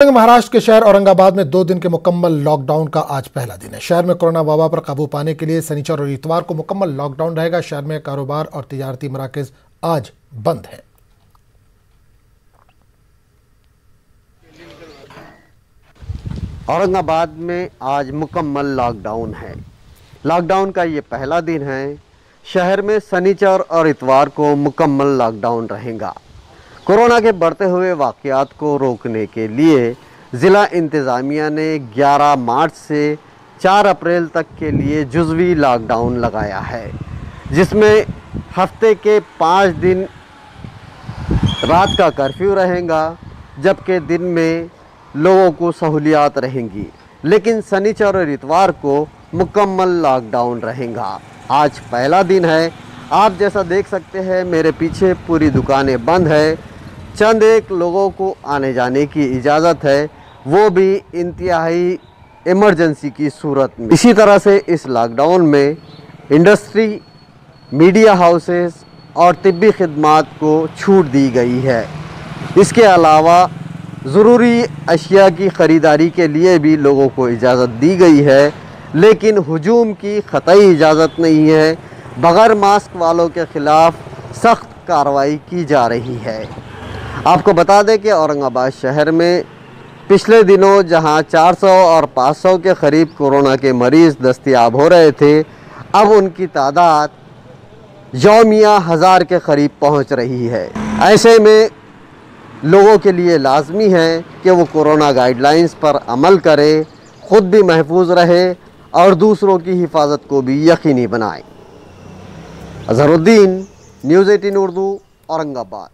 महाराष्ट्र के शहर औरंगाबाद में 2 दिन के मुकम्मल लॉकडाउन का आज पहला दिन है। शहर में कोरोना वबा पर काबू पाने के लिए शनिवार और इतवार को मुकम्मल लॉकडाउन रहेगा। शहर में कारोबार और तिजारती मराकज आज बंद हैं। औरंगाबाद में आज मुकम्मल लॉकडाउन है। लॉकडाउन का ये पहला दिन है। शहर में शनिवार और इतवार को मुकम्मल लॉकडाउन रहेगा। कोरोना के बढ़ते हुए वाक़यात को रोकने के लिए ज़िला इंतज़ामिया ने 11 मार्च से 4 अप्रैल तक के लिए जुज़वी लॉकडाउन लगाया है, जिसमें हफ्ते के 5 दिन रात का कर्फ्यू रहेगा, जबकि दिन में लोगों को सहूलियात रहेंगी। लेकिन शनिवार और इतवार को मुकम्मल लॉकडाउन रहेगा। आज पहला दिन है। आप जैसा देख सकते हैं, मेरे पीछे पूरी दुकानें बंद है। चंद एक लोगों को आने जाने की इजाज़त है, वो भी इंतहाई इमरजेंसी की सूरत में। इसी तरह से इस लॉकडाउन में इंडस्ट्री, मीडिया हाउसेस और तिब्बी खिदमात को छूट दी गई है। इसके अलावा ज़रूरी अशिया की ख़रीदारी के लिए भी लोगों को इजाज़त दी गई है, लेकिन हुजूम की क़तई इजाज़त नहीं है। बग़ैर मास्क वालों के ख़िलाफ़ सख्त कार्रवाई की जा रही है। आपको बता दें कि औरंगाबाद शहर में पिछले दिनों जहां 400 और 500 के करीब कोरोना के मरीज़ दस्तयाब हो रहे थे, अब उनकी तादाद यौमिया 1000 के करीब पहुंच रही है। ऐसे में लोगों के लिए लाजमी है कि वो कोरोना गाइडलाइंस पर अमल करें, ख़ुद भी महफूज रहे और दूसरों की हिफाजत को भी यकीनी बनाएं। अज़हरुद्दीन, न्यूज़ 18 उर्दू, औरंगाबाद।